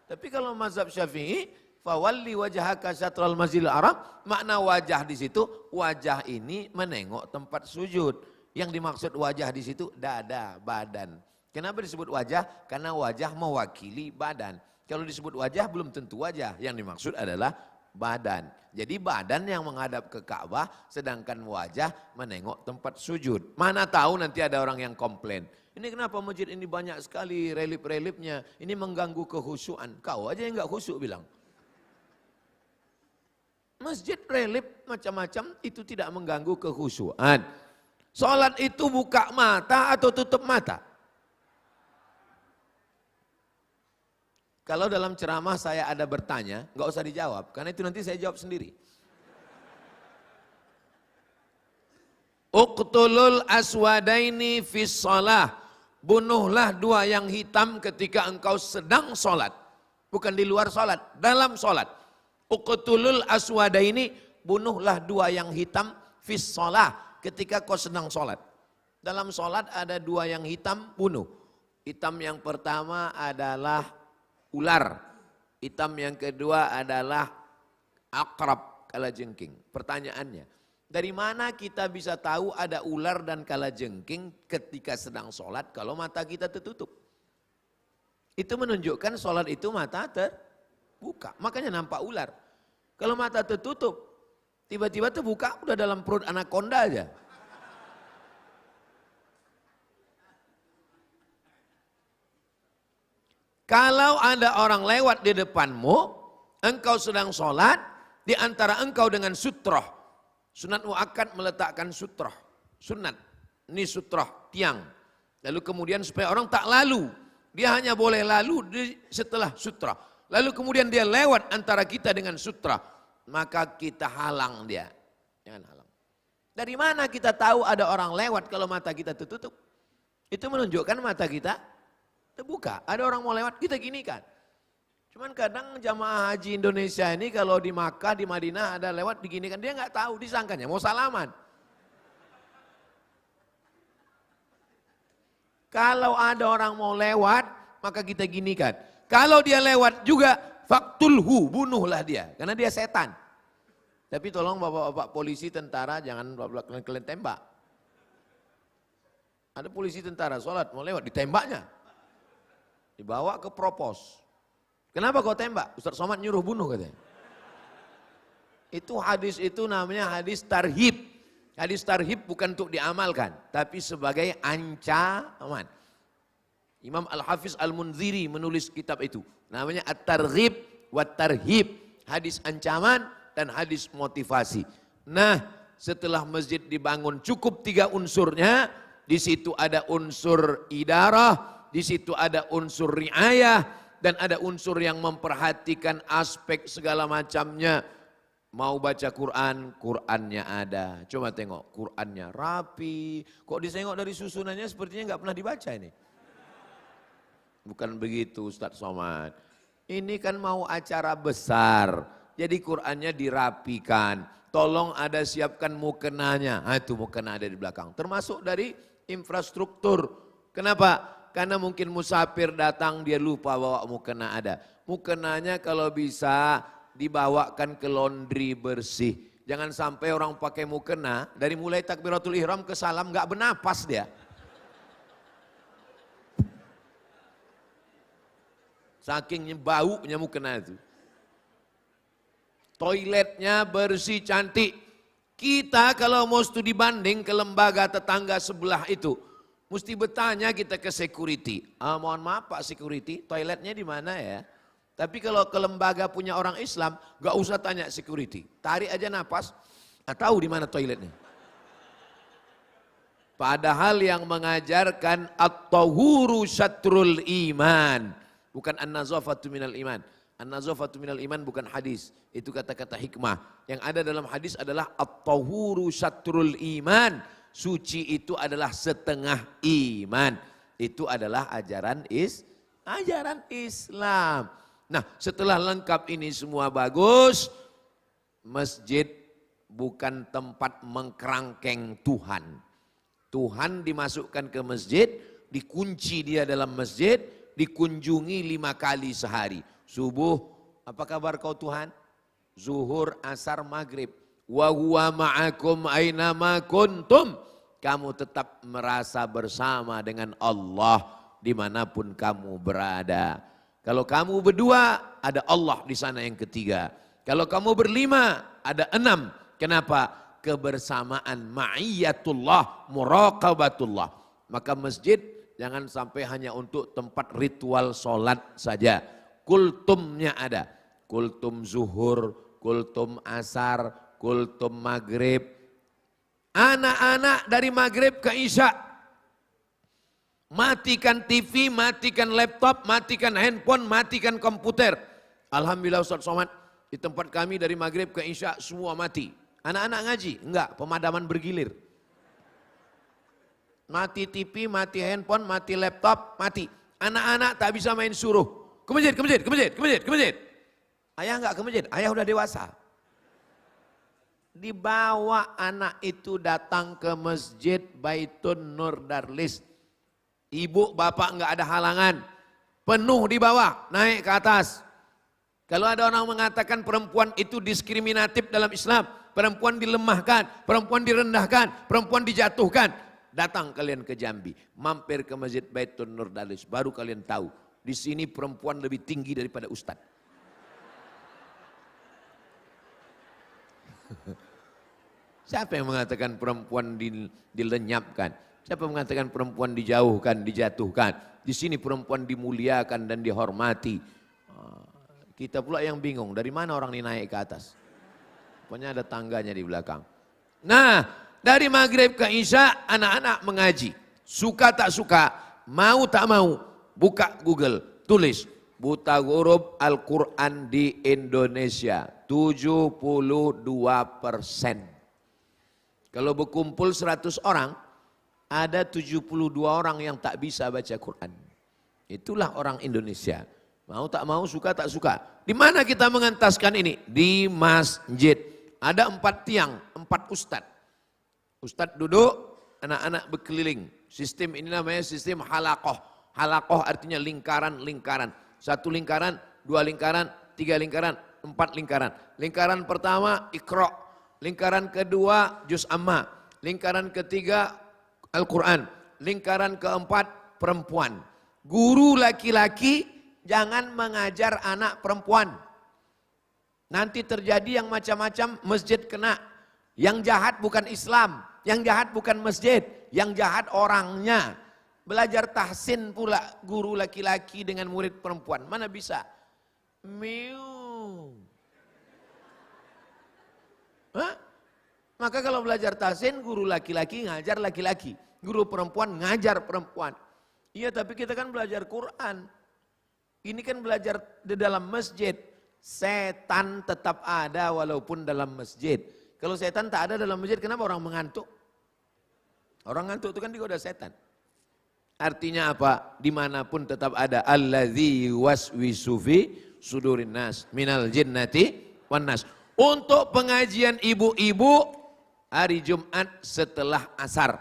Tapi kalau mazhab Syafi'i, fawalli wajhaka syatral masjidil haram, makna wajah di situ, wajah ini menengok tempat sujud. Yang dimaksud wajah di situ dada, badan. Kenapa disebut wajah? Karena wajah mewakili badan. Kalau disebut wajah belum tentu wajah, yang dimaksud adalah badan. Jadi badan yang menghadap ke Ka'bah, sedangkan wajah menengok tempat sujud. Mana tahu nanti ada orang yang komplain. Ini kenapa masjid ini banyak sekali relip-relipnya, ini mengganggu kehusuan. Kau aja yang enggak khusyuk bilang. Masjid relip macam-macam itu tidak mengganggu kehusuan. Salat itu buka mata atau tutup mata? Kalau dalam ceramah saya ada bertanya, nggak usah dijawab, karena itu nanti saya jawab sendiri. Uqtulul aswadaini fis shalah. Bunuhlah dua yang hitam ketika engkau sedang sholat. Bukan di luar sholat, dalam sholat. Uqtulul aswadaini, bunuhlah dua yang hitam fis shalah ketika kau sedang sholat. Dalam sholat ada dua yang hitam, bunuh. Hitam yang pertama adalah ular. Hitam yang kedua adalah akrab, kalajengking. Pertanyaannya, dari mana kita bisa tahu ada ular dan kalajengking ketika sedang sholat kalau mata kita tertutup? Itu menunjukkan sholat itu mata terbuka, makanya nampak ular. Kalau mata tertutup, tiba-tiba terbuka udah dalam perut anaconda aja. Kalau ada orang lewat di depanmu, engkau sedang sholat, di antara engkau dengan sutroh. Sunat muakkad meletakkan sutroh. Sunat, ini sutroh, tiang. Lalu kemudian supaya orang tak lalu. Dia hanya boleh lalu setelah sutroh. Lalu kemudian dia lewat antara kita dengan sutroh. Maka kita halang dia. Jangan halang. Dari mana kita tahu ada orang lewat kalau mata kita tertutup? Itu menunjukkan mata kita terbuka. Ada orang mau lewat, kita ginikan. Cuman kadang jamaah haji Indonesia ini kalau di Makkah, di Madinah ada lewat diginikan, dia nggak tahu, disangkanya mau salaman. Kalau ada orang mau lewat, maka kita ginikan. Kalau dia lewat juga, faktulhu, bunuhlah dia, karena dia setan. Tapi tolong bapak-bapak polisi, tentara, jangan kalian tembak. Ada polisi tentara, sholat, mau lewat, ditembaknya. Dibawa ke propos. Kenapa kau tembak? Ustaz Somad nyuruh bunuh katanya. Itu hadis itu namanya hadis tarhib. Hadis tarhib bukan untuk diamalkan, tapi sebagai ancaman. Imam Al-Hafiz Al-Munziri menulis kitab itu. Namanya At-Targhib wa Tarhib. Hadis ancaman dan hadis motivasi. Nah, setelah masjid dibangun cukup 3 unsurnya. Di situ ada unsur idarah, di situ ada unsur riayah, dan ada unsur yang memperhatikan aspek segala macamnya. Mau baca Quran, Qurannya ada. Coba tengok, Qurannya rapi. Kok disengok dari susunannya sepertinya nggak pernah dibaca ini. Bukan begitu Ustaz Somad. Ini kan mau acara besar. Jadi Qurannya dirapikan. Tolong ada siapkan mukenanya. Nah, itu mukena ada di belakang. Termasuk dari infrastruktur. Kenapa? Karena mungkin musafir datang dia lupa bawa mukena ada. Mukenanya kalau bisa dibawakan ke laundry bersih. Jangan sampai orang pakai mukena dari mulai takbiratul ihram ke salam nggak bernapas dia. Saking baunya mukena itu. Toiletnya bersih cantik. Kita kalau mau studi banding ke lembaga tetangga sebelah itu, mesti bertanya kita ke security. Mohon maaf Pak security, toiletnya di mana ya? Tapi kalau ke lembaga punya orang Islam, gak usah tanya security. Tarik aja napas, tahu di mana toiletnya. Padahal yang mengajarkan at-tahuru syatrul iman. Bukan an-nazafatu minal iman. An-nazafatu minal iman bukan hadis. Itu kata-kata hikmah. Yang ada dalam hadis adalah at-tahuru syatrul iman. Suci itu adalah setengah iman. Itu adalah ajaran Islam. Nah, setelah lengkap ini semua bagus, masjid bukan tempat mengkerangkeng Tuhan. Tuhan dimasukkan ke masjid, dikunci dia dalam masjid, dikunjungi 5 kali sehari. Subuh, apa kabar kau Tuhan? Zuhur, asar, maghrib. Wa huwa ma'akum ainama kuntum. Kamu tetap merasa bersama dengan Allah dimanapun kamu berada. Kalau kamu berdua, ada Allah di sana yang ketiga. Kalau kamu berlima, ada 6. Kenapa? Kebersamaan ma'iyatullah, muraqabatullah. Maka masjid jangan sampai hanya untuk tempat ritual sholat saja. Kultumnya ada. Kultum zuhur, kultum asar, kultum maghrib. Anak-anak dari maghrib ke isya. Matikan TV, matikan laptop, matikan handphone, matikan komputer. Alhamdulillah Ustaz Somad, di tempat kami dari maghrib ke isya semua mati. Anak-anak ngaji? Enggak, pemadaman bergilir. Mati TV, mati handphone, mati laptop, mati. Anak-anak tak bisa main suruh. Ke masjid, ke masjid, ke masjid, ke masjid, ke masjid. Ayah enggak ke masjid, ayah udah dewasa. Dibawa anak itu datang ke masjid Baitun Nur Darlis. Ibu bapak enggak ada halangan. Penuh di bawah, naik ke atas. Kalau ada orang mengatakan perempuan itu diskriminatif dalam Islam, perempuan dilemahkan, perempuan direndahkan, perempuan dijatuhkan, datang kalian ke Jambi, mampir ke Masjid Baitun Nur Darlis, baru kalian tahu, di sini perempuan lebih tinggi daripada ustadz. Siapa yang mengatakan perempuan dilenyapkan? Siapa yang mengatakan perempuan dijauhkan, dijatuhkan? Di sini perempuan dimuliakan dan dihormati. Kita pula yang bingung, dari mana orang ini naik ke atas? Pokoknya ada tangganya di belakang. Nah, dari maghrib ke isya anak-anak mengaji. Suka tak suka, mau tak mau, buka Google, tulis buta huruf Al-Quran di Indonesia 72%. Kalau berkumpul 100 orang, ada 72 orang yang tak bisa baca Quran. Itulah orang Indonesia. Mau tak mau, suka tak suka. Di mana kita mengentaskan ini? Di masjid. Ada 4 tiang, 4 ustadz. Ustadz duduk, anak-anak berkeliling. Sistem ini namanya sistem halakoh. Halakoh artinya lingkaran-lingkaran. 1 lingkaran, 2 lingkaran, 3 lingkaran, 4 lingkaran. Lingkaran pertama Iqra. Lingkaran kedua Juz Amma. Lingkaran ketiga Al-Quran. Lingkaran keempat perempuan. Guru laki-laki jangan mengajar anak perempuan. Nanti terjadi yang macam-macam, masjid kena. Yang jahat bukan Islam, yang jahat bukan masjid, yang jahat orangnya. Belajar tahsin pula guru laki-laki dengan murid perempuan. Mana bisa? Miu. Hah? Maka kalau belajar tahsin, guru laki-laki ngajar laki-laki. Guru perempuan ngajar perempuan. Iya, tapi kita kan belajar Quran. Ini kan belajar di dalam masjid. Setan tetap ada walaupun dalam masjid. Kalau setan tak ada dalam masjid, kenapa orang mengantuk? Orang ngantuk itu kan digoda setan. Artinya apa? Dimanapun tetap ada. Alladzi waswisu fi sudurin nas minal jinnati wan nas. Untuk pengajian ibu-ibu hari Jumat setelah asar.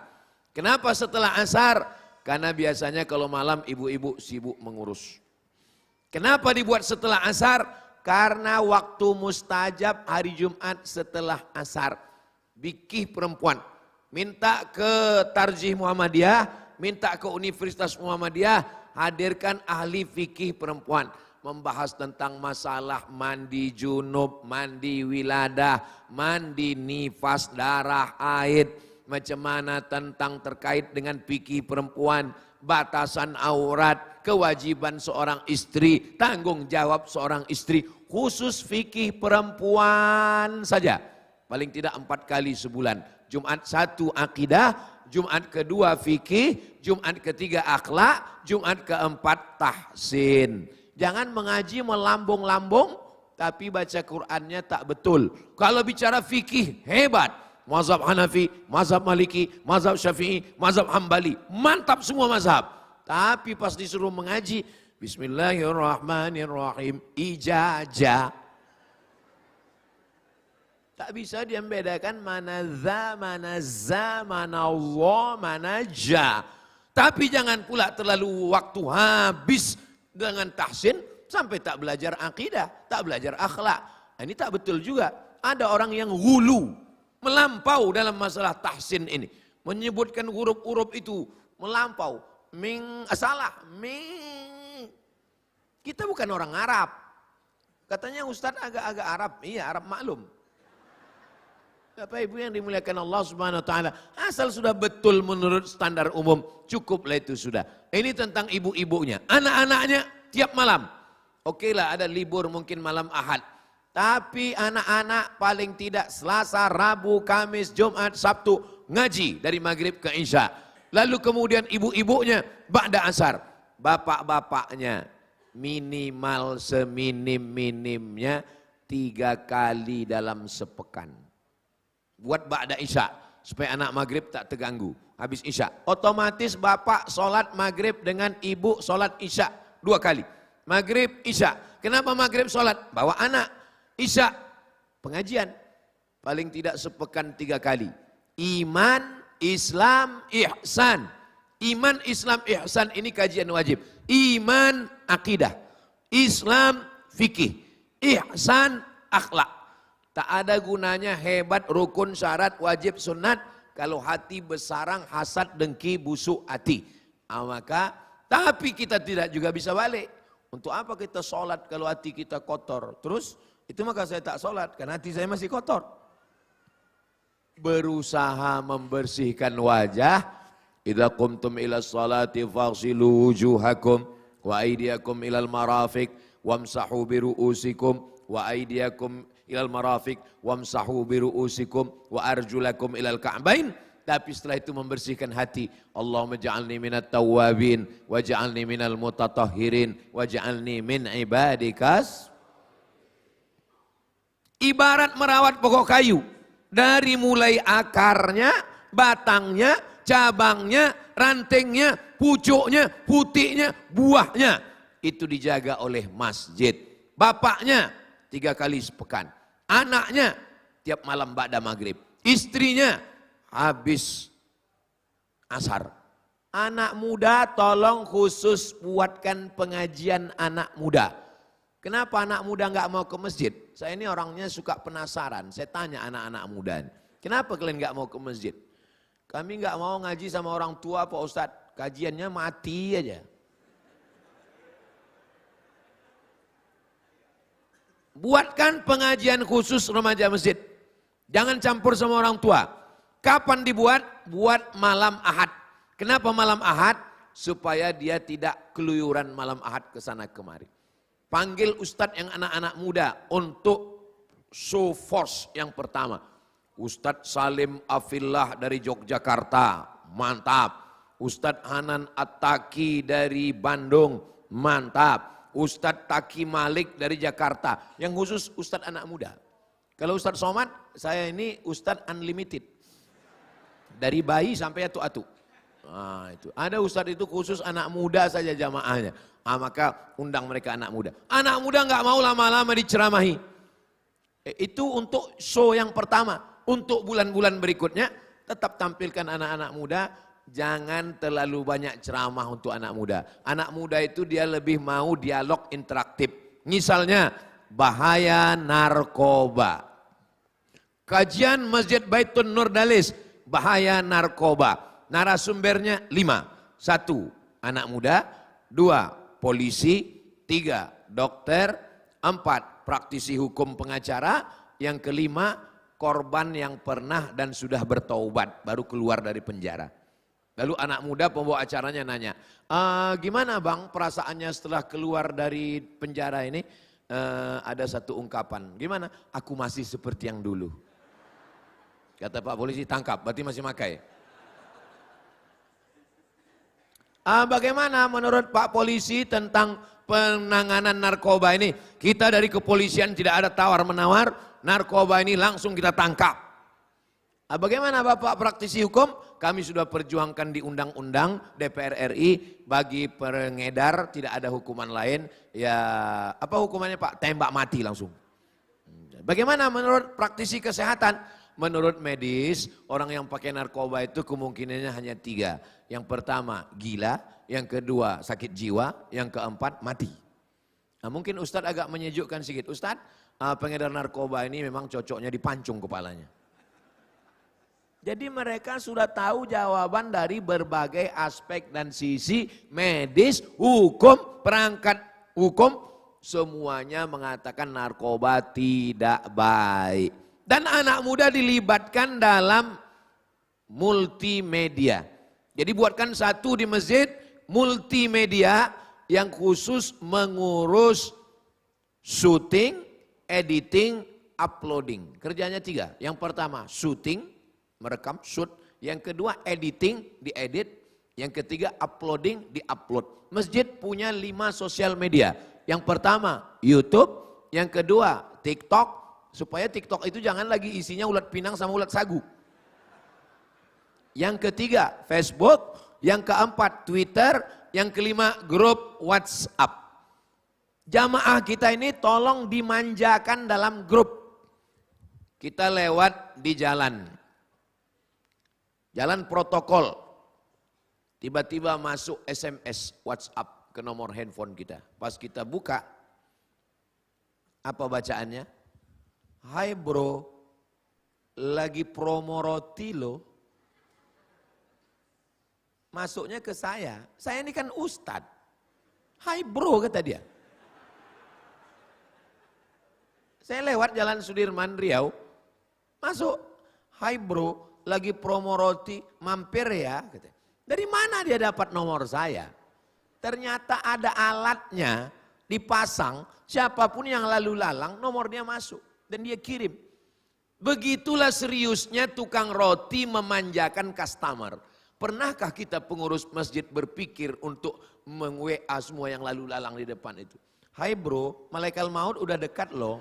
Kenapa setelah asar? Karena biasanya kalau malam ibu-ibu sibuk mengurus. Kenapa dibuat setelah asar? Karena waktu mustajab hari Jumat setelah asar. Fikih perempuan. Minta ke Tarjih Muhammadiyah, minta ke Universitas Muhammadiyah, hadirkan ahli fikih perempuan. Membahas tentang masalah mandi junub, mandi wiladah, mandi nifas, darah, haid. Macam mana tentang terkait dengan fikih perempuan, batasan aurat, kewajiban seorang istri, tanggung jawab seorang istri, khusus fikih perempuan saja. Paling tidak 4 kali sebulan. Jumat 1 akidah, Jumat kedua fikih, Jumat ketiga akhlak, Jumat keempat tahsin. Jangan mengaji melambung-lambung, tapi baca Qur'annya tak betul. Kalau bicara fikih, hebat. Mazhab Hanafi, mazhab Maliki, mazhab Syafi'i, mazhab Hambali. Mantap semua mazhab. Tapi pas disuruh mengaji, Bismillahirrahmanirrahim, ijazah. Tak bisa dia membedakan mana za, mana Allah, mana ja. Tapi jangan pula terlalu waktu habis dengan tahsin sampai tak belajar akidah, tak belajar akhlak. Ini tak betul juga. Ada orang yang hulu, melampau dalam masalah tahsin ini. Menyebutkan huruf-huruf itu melampau. Salah. Kita bukan orang Arab. Katanya Ustadz agak-agak Arab. Iya, Arab maklum. Bapak Ibu yang dimuliakan Allah Subhanahu wa taala, asal sudah betul menurut standar umum, cukuplah itu sudah. Ini tentang ibu-ibunya, anak-anaknya tiap malam. Oke lah, ada libur mungkin malam Ahad. Tapi anak-anak paling tidak Selasa, Rabu, Kamis, Jumat, Sabtu ngaji dari maghrib ke Isya. Lalu kemudian ibu-ibunya ba'da asar. Bapak-bapaknya minimal seminim-minimnya 3 kali dalam sepekan. Buat ba'da isya supaya anak maghrib tak terganggu. Habis isya otomatis bapak sholat maghrib dengan ibu sholat isya 2 kali. Maghrib isya. Kenapa maghrib sholat? Bawa anak. Isya pengajian. Paling tidak sepekan 3 kali. Iman, Islam, ihsan. Iman, Islam, ihsan ini kajian wajib. Iman, akidah. Islam, fikih. Ihsan, akhlak. Tak ada gunanya hebat, rukun, syarat, wajib, sunat. Kalau hati bersarang, hasad, dengki, busuk hati. Tapi kita tidak juga bisa balik. Untuk apa kita sholat kalau hati kita kotor? Terus, itu maka saya tak sholat karena hati saya masih kotor. Berusaha membersihkan wajah. Idza qumtum ila sholati faghsilu wujuhakum wa aydiyakum ilal marafiq wamsahu bi ru'usikum wa aydiyakum ilal marafiq wamsahu bi ru'usikum wa arjulakum ilal ka'bain. Tapi setelah itu membersihkan hati. Allahumma ja'alni minat tawwabin wa ja'alni minal mutatahhirin wa ja'alni min ibadikas. Ibarat merawat pokok kayu. Dari mulai akarnya, batangnya, cabangnya, rantingnya, pucuknya, putiknya, buahnya. Itu dijaga oleh masjid. Bapaknya 3 kali sepekan. Anaknya tiap malam ba'da maghrib. Istrinya habis asar. Anak muda tolong khusus buatkan pengajian anak muda. Kenapa anak muda nggak mau ke masjid? Saya ini orangnya suka penasaran. Saya tanya anak-anak muda, kenapa kalian nggak mau ke masjid? Kami nggak mau ngaji sama orang tua Pak Ustadz. Kajiannya mati aja. Buatkan pengajian khusus remaja masjid. Jangan campur sama orang tua. Kapan dibuat? Buat malam Ahad. Kenapa malam Ahad? Supaya dia tidak keluyuran malam Ahad ke sana kemari. Panggil ustadz yang anak-anak muda untuk show force yang pertama. Ustadz Salim Afillah dari Yogyakarta, mantap. Ustadz Hanan At-Taki dari Bandung, mantap. Ustadz Taki Malik dari Jakarta, yang khusus ustadz anak muda. Kalau Ustadz Somad, saya ini ustadz unlimited. Dari bayi sampai atu-atu. Nah, itu. Ada ustadz itu khusus anak muda saja jamaahnya. Maka undang mereka anak muda. Anak muda nggak mau lama-lama diceramahi. Itu untuk show yang pertama. Untuk bulan-bulan berikutnya tetap tampilkan anak-anak muda. Jangan terlalu banyak ceramah untuk anak muda. Anak muda itu dia lebih mau dialog interaktif. Misalnya bahaya narkoba. Kajian Masjid Baitun Nur Dalis. Bahaya narkoba. Narasumbernya 5. 1. Anak muda. 2. Polisi, 3 dokter, 4 praktisi hukum pengacara, yang kelima korban yang pernah dan sudah bertaubat baru keluar dari penjara. Lalu anak muda pembawa acaranya nanya, gimana bang perasaannya setelah keluar dari penjara ini? Ada satu ungkapan, gimana? Aku masih seperti yang dulu. Kata Pak Polisi, tangkap, berarti masih makai. Bagaimana menurut Pak Polisi tentang penanganan narkoba ini? Kita dari kepolisian tidak ada tawar-menawar, narkoba ini langsung kita tangkap. Bagaimana Bapak praktisi hukum? Kami sudah perjuangkan di undang-undang DPR RI, bagi pengedar tidak ada hukuman lain. Ya apa hukumannya Pak? Tembak mati langsung. Bagaimana menurut praktisi kesehatan? Menurut medis, orang yang pakai narkoba itu kemungkinannya hanya 3. Yang pertama gila, yang kedua sakit jiwa, yang keempat mati. Nah, mungkin Ustadz agak menyejukkan sedikit. Ustadz, pengedar narkoba ini memang cocoknya dipancung kepalanya. Jadi mereka sudah tahu jawaban dari berbagai aspek dan sisi medis, hukum, perangkat hukum. Semuanya mengatakan narkoba tidak baik. Dan anak muda dilibatkan dalam multimedia. Jadi buatkan satu di masjid, multimedia yang khusus mengurus syuting, editing, uploading. Kerjanya 3. Yang pertama syuting, merekam, shoot. Yang kedua editing, diedit. Yang ketiga uploading, di-upload. Masjid punya 5 sosial media. Yang pertama YouTube, yang kedua TikTok, supaya TikTok itu jangan lagi isinya ulat pinang sama ulat sagu. Yang ketiga Facebook, yang keempat Twitter, yang kelima grup WhatsApp. Jamaah kita ini tolong dimanjakan dalam grup. Kita lewat di jalan protokol. Tiba-tiba masuk SMS WhatsApp ke nomor handphone kita. Pas kita buka, apa bacaannya? Hai bro, lagi promo roti lo. Masuknya ke saya ini kan ustadz. Hai bro, kata dia. Saya lewat jalan Sudirman Riau, masuk. Hai bro, lagi promo roti, mampir ya. Kata. Dari mana dia dapat nomor saya? Ternyata ada alatnya dipasang, siapapun yang lalu lalang nomornya masuk. Dan dia kirim. Begitulah seriusnya tukang roti memanjakan customer. Pernahkah kita pengurus masjid berpikir untuk meng-WA semua yang lalu lalang di depan itu? Hai bro, malaikat maut udah dekat loh.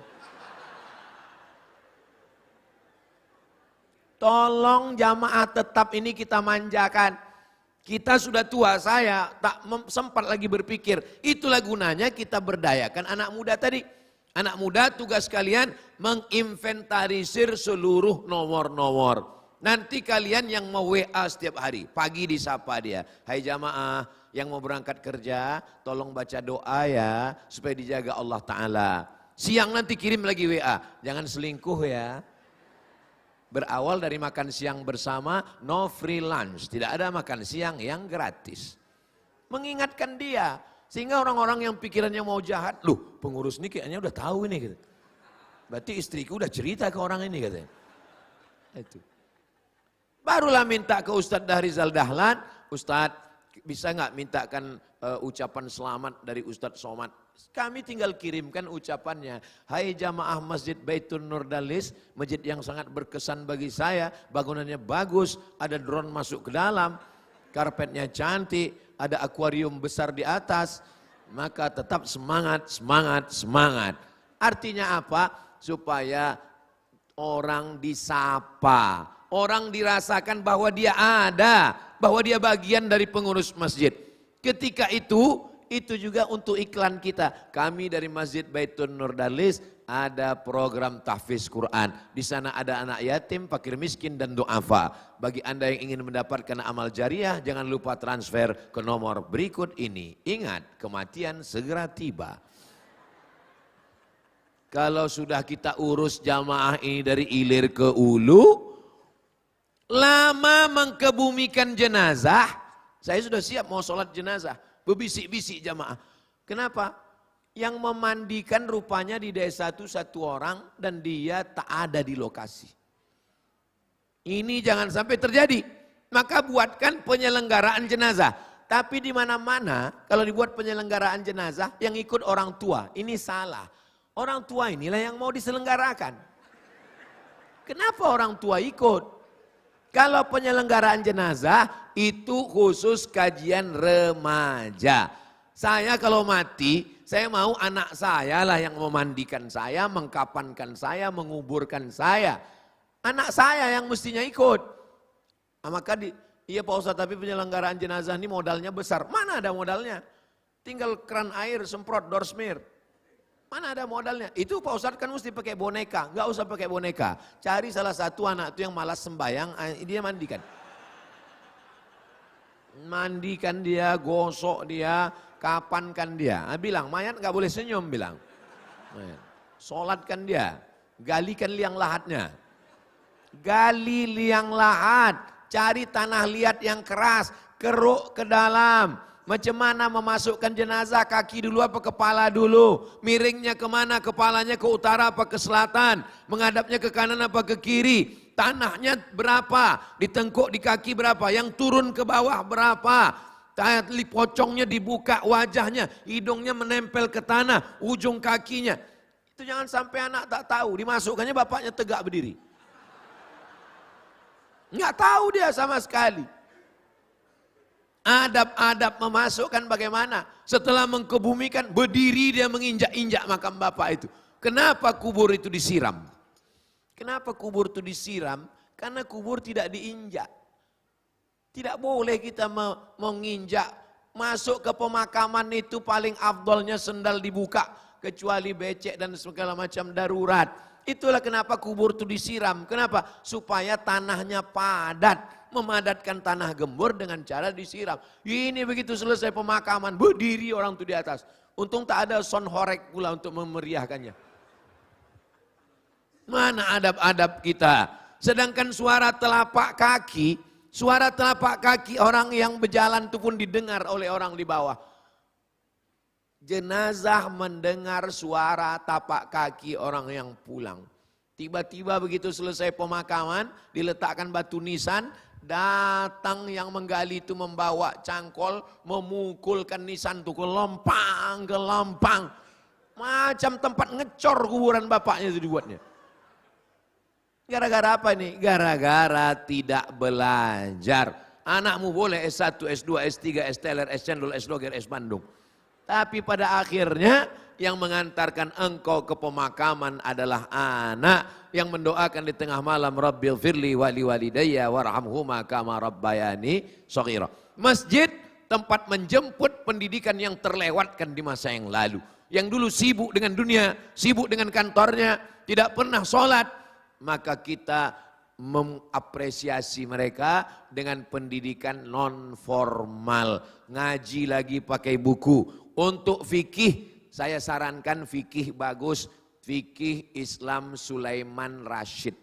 Tolong jamaah tetap ini kita manjakan. Kita sudah tua, saya tak sempat lagi berpikir. Itulah gunanya kita berdayakan anak muda tadi. Anak muda tugas kalian menginventarisir seluruh nomor-nomor. Nanti kalian yang mau WA setiap hari, pagi disapa dia. Hai jamaah yang mau berangkat kerja, tolong baca doa ya, supaya dijaga Allah Ta'ala. Siang nanti kirim lagi WA, jangan selingkuh ya. Berawal dari makan siang bersama, no free lunch. Tidak ada makan siang yang gratis. Mengingatkan dia. Sehingga orang-orang yang pikirannya mau jahat, loh pengurus ini kayaknya udah tahu ini. Gitu. Berarti istriku udah cerita ke orang ini katanya. Itu. Barulah minta ke Ustadz Dahrizal Dahlan, Ustadz bisa nggak mintakan ucapan selamat dari Ustadz Somad. Kami tinggal kirimkan ucapannya. Hai jamaah Masjid Baitun Nurdalis, masjid yang sangat berkesan bagi saya. Bangunannya bagus, ada drone masuk ke dalam, karpetnya cantik, ada akuarium besar di atas. Maka tetap semangat, semangat, semangat. Artinya apa? Supaya orang disapa. Orang dirasakan bahwa dia ada, bahwa dia bagian dari pengurus masjid. Ketika itu juga untuk iklan kita. Kami dari Masjid Baitun Nurdalis ada program tahfiz Quran. Di sana ada anak yatim, fakir miskin dan duafa. Bagi Anda yang ingin mendapatkan amal jariah, jangan lupa transfer ke nomor berikut ini. Ingat, kematian segera tiba. Kalau sudah kita urus jamaah ini dari ilir ke ulu, lama mengkebumikan jenazah, saya sudah siap mau sholat jenazah. Berbisik-bisik jamaah. Kenapa? Yang memandikan rupanya di desa itu satu orang dan dia tak ada di lokasi. Ini jangan sampai terjadi. Maka buatkan penyelenggaraan jenazah. Tapi di mana-mana kalau dibuat penyelenggaraan jenazah yang ikut orang tua. Ini salah. Orang tua inilah yang mau diselenggarakan. Kenapa orang tua ikut? Kalau penyelenggaraan jenazah itu khusus kajian remaja. Saya kalau mati, saya mau anak saya lah yang memandikan saya, mengkapankan saya, menguburkan saya. Anak saya yang mestinya ikut. Nah, maka iya Pak Ustadz, tapi penyelenggaraan jenazah ini modalnya besar. Mana ada modalnya? Tinggal keran air, semprot, door smear. Mana ada modalnya? Itu Pak Ustadz kan mesti pakai boneka. Enggak usah pakai boneka. Cari salah satu anak itu yang malas sembayang, dia mandikan. Mandikan dia, gosok dia, kapankan dia. Bilang, mayat enggak boleh senyum, bilang. Sholatkan dia, galikan liang lahatnya. Gali liang lahat, cari tanah liat yang keras, keruk ke dalam. Macam mana memasukkan jenazah, kaki dulu apa kepala dulu. Miringnya kemana, kepalanya ke utara apa ke selatan. Menghadapnya ke kanan apa ke kiri. Tanahnya berapa, ditengkuk di kaki berapa. Yang turun ke bawah berapa. Tali pocongnya dibuka wajahnya. Hidungnya menempel ke tanah, ujung kakinya. Itu jangan sampai anak tak tahu. Dimasukkannya bapaknya tegak berdiri. Nggak tahu dia sama sekali. Adab-adab memasukkan bagaimana? Setelah mengkebumikan, berdiri dia menginjak-injak makam bapak itu. Kenapa kubur itu disiram? Kenapa kubur itu disiram? Karena kubur tidak diinjak. Tidak boleh kita menginjak. Masuk ke pemakaman itu paling afdolnya sendal dibuka. Kecuali becek dan segala macam darurat. Itulah kenapa kubur itu disiram. Kenapa? Supaya tanahnya padat. Memadatkan tanah gembur dengan cara disiram. Ini begitu selesai pemakaman, berdiri orang itu di atas. Untung tak ada sound horek pula untuk memeriahkannya. Mana adab-adab kita? Sedangkan suara telapak kaki orang yang berjalan itu pun didengar oleh orang di bawah. Jenazah mendengar suara tapak kaki orang yang pulang. Tiba-tiba begitu selesai pemakaman, diletakkan batu nisan, datang yang menggali itu membawa cangkol, memukulkan nisan itu ke lempang. Macam tempat ngecor kuburan bapaknya itu dibuatnya. Gara-gara apa ini? Gara-gara tidak belajar. Anakmu boleh S1, S2, S3, S-Teler, S-Cendol, S-Doger, S-Bandung. Tapi pada akhirnya yang mengantarkan engkau ke pemakaman adalah anak yang mendoakan di tengah malam, Rabbighfirli wali walidayya warhamhuma kama rabbayani shaghira. Masjid tempat menjemput pendidikan yang terlewatkan di masa yang lalu. Yang dulu sibuk dengan dunia, sibuk dengan kantornya, tidak pernah sholat. Maka kita mengapresiasi mereka dengan pendidikan non formal. Ngaji lagi pakai buku. Untuk fikih, saya sarankan fikih bagus. Fikih Islam Sulaiman Rashid.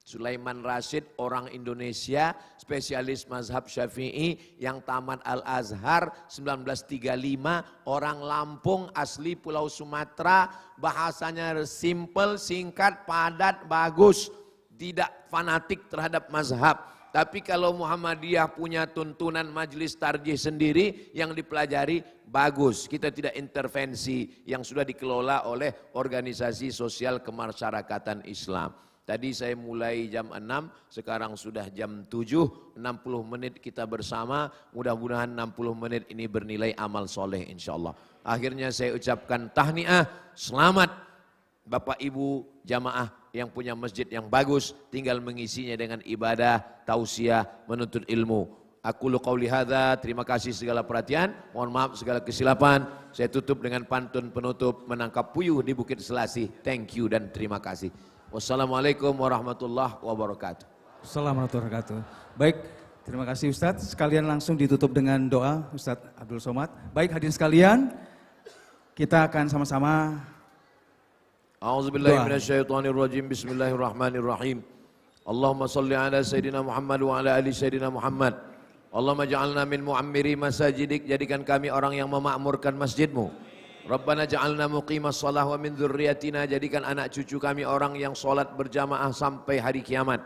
Sulaiman Rashid orang Indonesia, spesialis mazhab Syafi'i yang tamat Al-Azhar 1935, orang Lampung asli Pulau Sumatera, bahasanya simple, singkat, padat, bagus, tidak fanatik terhadap mazhab. Tapi kalau Muhammadiyah punya tuntunan majelis tarjih sendiri yang dipelajari, bagus. Kita tidak intervensi yang sudah dikelola oleh organisasi sosial kemasyarakatan Islam. Tadi saya mulai jam 6, sekarang sudah jam 7, 60 menit kita bersama. Mudah-mudahan 60 menit ini bernilai amal soleh insyaAllah. Akhirnya saya ucapkan tahniah, selamat Bapak Ibu jamaah yang punya masjid yang bagus, tinggal mengisinya dengan ibadah, tausiah, menuntut ilmu. Aku qauli hadza, terima kasih segala perhatian, mohon maaf segala kesilapan. Saya tutup dengan pantun penutup, menangkap puyuh di Bukit Selasih. Thank you dan terima kasih. Wassalamualaikum warahmatullahi wabarakatuh. Assalamualaikum warahmatullahi wabarakatuh. Baik, terima kasih Ustadz. Sekalian langsung ditutup dengan doa Ustadz Abdul Somad. Baik hadirin sekalian, kita akan sama-sama A'udzubillahi minasyaitonirrajim. Bismillahirrahmanirrahim. Allahumma salli ala Sayyidina Muhammad wa ala ali Sayyidina Muhammad. Allahumma ja'alna min mu'ammiri masajidik. Jadikan kami orang yang memakmurkan masjidmu. Rabbana ja'alna muqimas salah wa min dzurriyyatina. Jadikan anak cucu kami orang yang salat berjamaah sampai hari kiamat.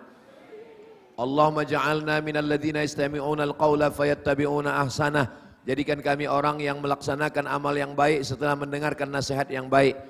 Allahumma ja'alna minal ladzina yastami'una al-qaula fayattabi'una ahsanah. Jadikan kami orang yang melaksanakan amal yang baik setelah mendengarkan nasihat yang baik.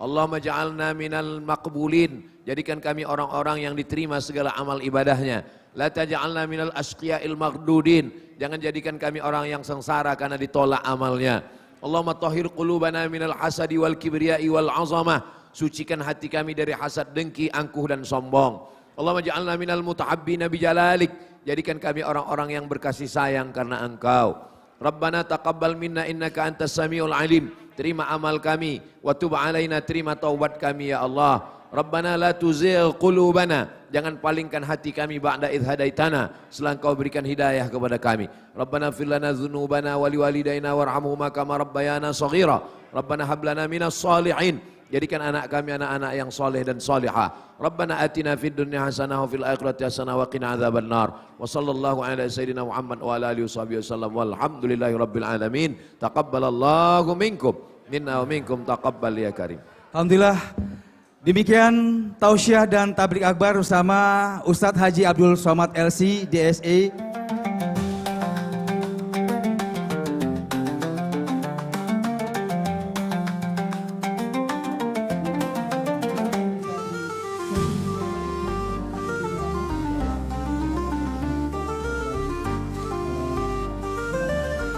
Allahumma ja'alna minal maqbulin. Jadikan kami orang-orang yang diterima segala amal ibadahnya. La taj'alna minal asqiya'il maghdudin. Jangan jadikan kami orang yang sengsara karena ditolak amalnya. Allahumma tahhir qulubana minal hasadi wal kibriya'i wal azamah. Sucikan hati kami dari hasad, dengki, angkuh dan sombong. Allahumma ja'alna minal mutahabbina bijalalik. Jadikan kami orang-orang yang berkasih sayang karena Engkau. Rabbana taqabbal minna innaka antas samiul alim. Terima amal kami. Wa tub alaina, terima taubat kami ya Allah. Rabbana la tuzigh qulubana. Jangan palingkan hati kami ba'da idh hadaitana. Setelah Engkau berikan hidayah kepada kami. Rabbana fir lana dzunubana wa liwalidayna warhamhuma kama rabbayana shaghira. Rabbana hab lana minas shalihin. Jadikan anak kami anak-anak yang soleh dan solehah. Rabbana atina fid dunya hasanah wa fil akhirati hasanah wa qina adzabannar. Wa sallallahu ala sayyidina Muhammad wa ala alihi wasallam. Walhamdulillahi rabbil alamin. Taqabbalallahu minkum minna wa minkum taqabbal ya karim. Alhamdulillah. Demikian tausiah dan tablik akbar bersama Ustadz Haji Abdul Somad LC DSE.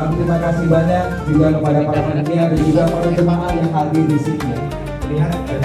Kami terima kasih banyak juga kepada para panitia dan juga para jemaah yang hadir di sini. Lihat dan